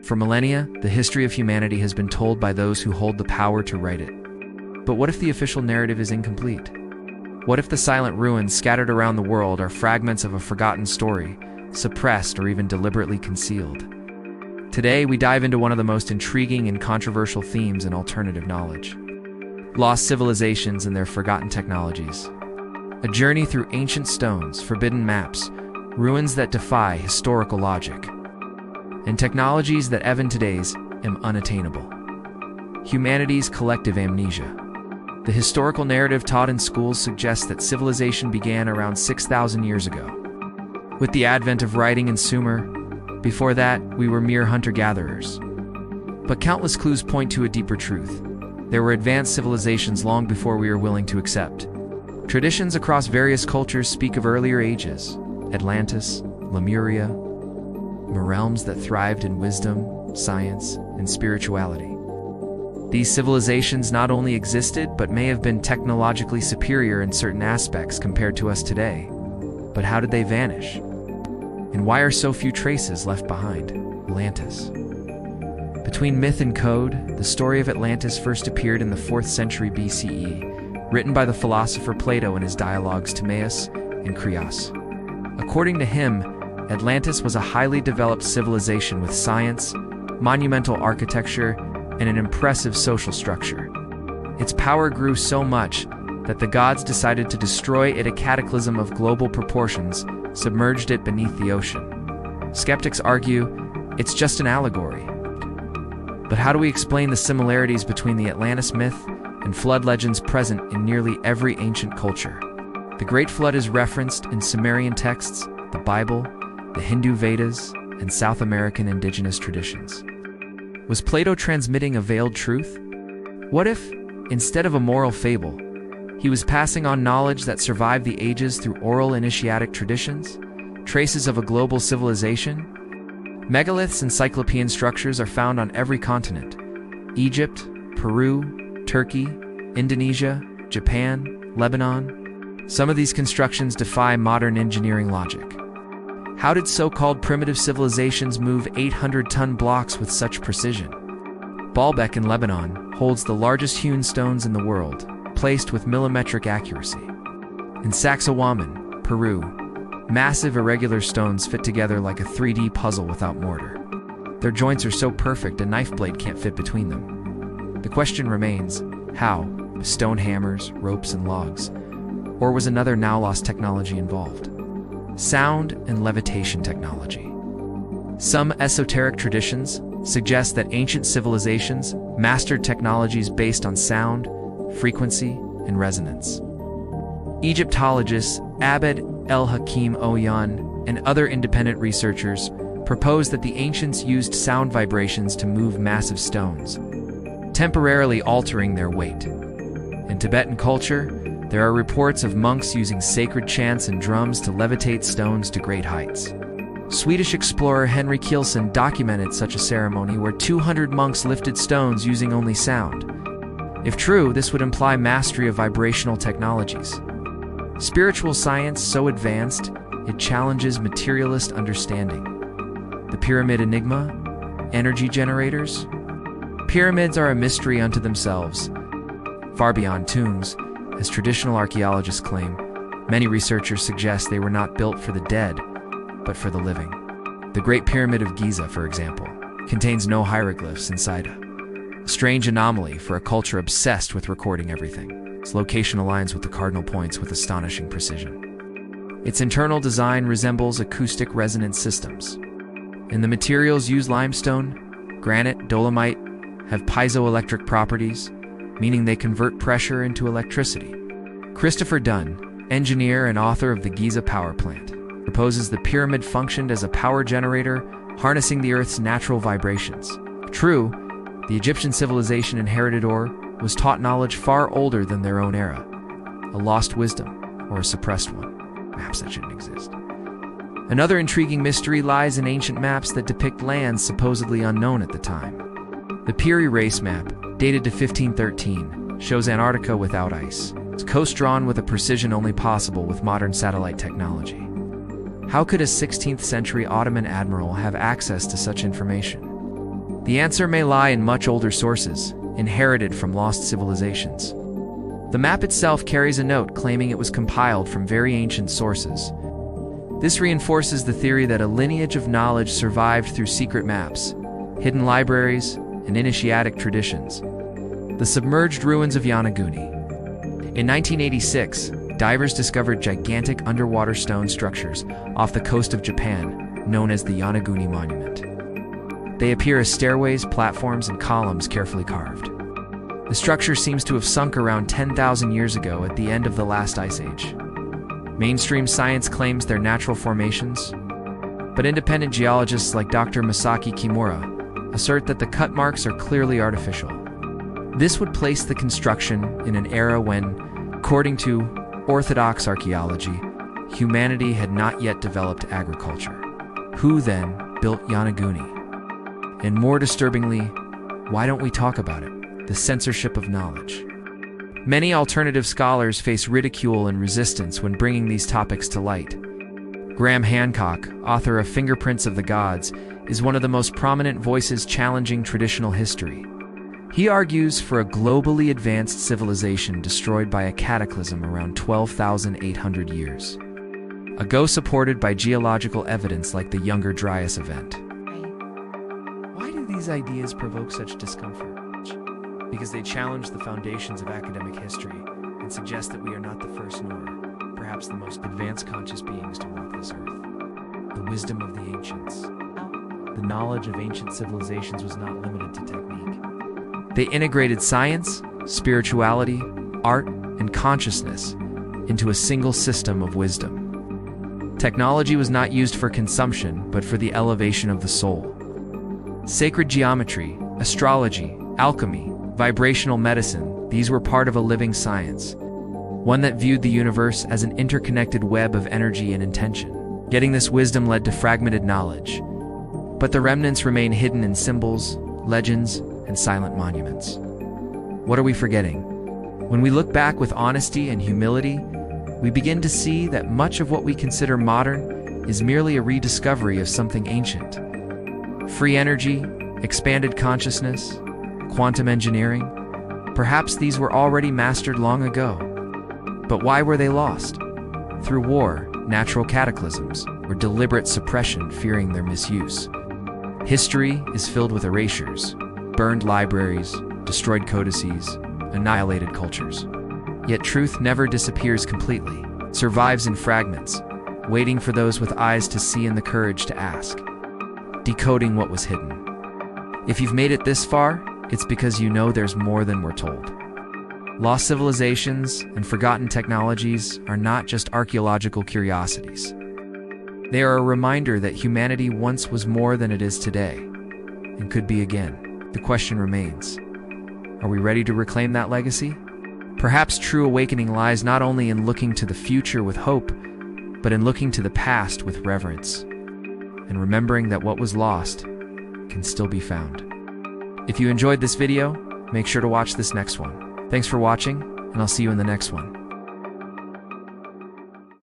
For millennia, the history of humanity has been told by those who hold the power to write it. But what if the official narrative is incomplete? What if the silent ruins scattered around the world are fragments of a forgotten story, suppressed or even deliberately concealed? Today, we dive into one of the most intriguing and controversial themes in alternative knowledge: lost civilizations and their forgotten technologies. A journey through ancient stones, forbidden maps, ruins that defy historical logic, and technologies that even today's am unattainable. Humanity's collective amnesia. The historical narrative taught in schools suggests that civilization began around 6,000 years ago. With the advent of writing and Sumer, before that, we were mere hunter-gatherers. But countless clues point to a deeper truth. There were advanced civilizations long before we were willing to accept. Traditions across various cultures speak of earlier ages: Atlantis, Lemuria, realms that thrived in wisdom, science, and spirituality. These civilizations not only existed, but may have been technologically superior in certain aspects compared to us today. But how did they vanish? And why are so few traces left behind? Atlantis. Between myth and code, the story of Atlantis first appeared in the 4th century BCE, written by the philosopher Plato in his dialogues Timaeus and Crios. According to him, Atlantis was a highly developed civilization with science, monumental architecture, and an impressive social structure. Its power grew so much that the gods decided to destroy it. A cataclysm of global proportions submerged it beneath the ocean. Skeptics argue it's just an allegory. But how do we explain the similarities between the Atlantis myth and flood legends present in nearly every ancient culture? The Great Flood is referenced in Sumerian texts, the Bible, the Hindu Vedas, and South American indigenous traditions. Was Plato transmitting a veiled truth? What if, instead of a moral fable, he was passing on knowledge that survived the ages through oral initiatic traditions, traces of a global civilization? Megaliths and cyclopean structures are found on every continent: Egypt, Peru, Turkey, Indonesia, Japan, Lebanon. Some of these constructions defy modern engineering logic. How did so-called primitive civilizations move 800-ton blocks with such precision? Baalbek in Lebanon holds the largest hewn stones in the world, placed with millimetric accuracy. In Sacsayhuaman, Peru, massive irregular stones fit together like a 3D puzzle without mortar. Their joints are so perfect a knife blade can't fit between them. The question remains, how? With stone hammers, ropes, and logs? Or was another now-lost technology involved? Sound and levitation technology. Some esoteric traditions suggest that ancient civilizations mastered technologies based on sound, frequency, and resonance. Egyptologists Abd el-Hakim Oyan and other independent researchers propose that the ancients used sound vibrations to move massive stones, temporarily altering their weight. In Tibetan culture, there are reports of monks using sacred chants and drums to levitate stones to great heights. Swedish explorer Henry Kielsen documented such a ceremony where 200 monks lifted stones using only sound. If true, this would imply mastery of vibrational technologies. Spiritual science so advanced, it challenges materialist understanding. The pyramid enigma? Energy generators? Pyramids are a mystery unto themselves. Far beyond tombs, as traditional archaeologists claim, many researchers suggest they were not built for the dead, but for the living. The Great Pyramid of Giza, for example, contains no hieroglyphs inside. A strange anomaly for a culture obsessed with recording everything. Its location aligns with the cardinal points with astonishing precision. Its internal design resembles acoustic resonance systems. And the materials used, limestone, granite, dolomite, have piezoelectric properties, meaning they convert pressure into electricity. Christopher Dunn, engineer and author of the Giza power plant, proposes the pyramid functioned as a power generator, harnessing the Earth's natural vibrations. True, the Egyptian civilization inherited or was taught knowledge far older than their own era, a lost wisdom or a suppressed one, maps that shouldn't exist. Another intriguing mystery lies in ancient maps that depict lands supposedly unknown at the time. The Piri race map, dated to 1513, shows Antarctica without ice. Its coast drawn with a precision only possible with modern satellite technology. How could a 16th century Ottoman admiral have access to such information? The answer may lie in much older sources, inherited from lost civilizations. The map itself carries a note claiming it was compiled from very ancient sources. This reinforces the theory that a lineage of knowledge survived through secret maps, hidden libraries, and initiatic traditions. The submerged ruins of Yonaguni. In 1986, divers discovered gigantic underwater stone structures off the coast of Japan, known as the Yonaguni Monument. They appear as stairways, platforms, and columns carefully carved. The structure seems to have sunk around 10,000 years ago at the end of the last ice age. Mainstream science claims they're natural formations, but independent geologists like Dr. Masaki Kimura assert that the cut marks are clearly artificial. This would place the construction in an era when, according to orthodox archaeology, humanity had not yet developed agriculture. Who then built Yonaguni? And more disturbingly, why don't we talk about it? The censorship of knowledge. Many alternative scholars face ridicule and resistance when bringing these topics to light. Graham Hancock, author of Fingerprints of the Gods, is one of the most prominent voices challenging traditional history. He argues for a globally advanced civilization destroyed by a cataclysm around 12,800 years ago, supported by geological evidence like the Younger Dryas event. Why do these ideas provoke such discomfort? Because they challenge the foundations of academic history and suggest that we are not the first nor, perhaps, the most advanced conscious beings to walk this earth. The wisdom of the ancients. The knowledge of ancient civilizations was not limited to technique. They integrated science, spirituality, art, and consciousness into a single system of wisdom. Technology was not used for consumption, but for the elevation of the soul. Sacred geometry, astrology, alchemy, vibrational medicine, these were part of a living science, one that viewed the universe as an interconnected web of energy and intention. Getting this wisdom led to fragmented knowledge, but the remnants remain hidden in symbols, legends, and silent monuments. What are we forgetting? When we look back with honesty and humility, we begin to see that much of what we consider modern is merely a rediscovery of something ancient. Free energy, expanded consciousness, quantum engineering, perhaps these were already mastered long ago. But why were they lost? Through war, natural cataclysms, or deliberate suppression fearing their misuse. History is filled with erasures, burned libraries, destroyed codices, annihilated cultures. Yet truth never disappears completely. It survives in fragments, waiting for those with eyes to see and the courage to ask. Decoding what was hidden. If you've made it this far, it's because you know there's more than we're told. Lost civilizations and forgotten technologies are not just archaeological curiosities. They are a reminder that humanity once was more than it is today, and could be again. The question remains, are we ready to reclaim that legacy? Perhaps true awakening lies not only in looking to the future with hope, but in looking to the past with reverence, and remembering that what was lost can still be found. If you enjoyed this video, make sure to watch this next one. Thanks for watching, and I'll see you in the next one.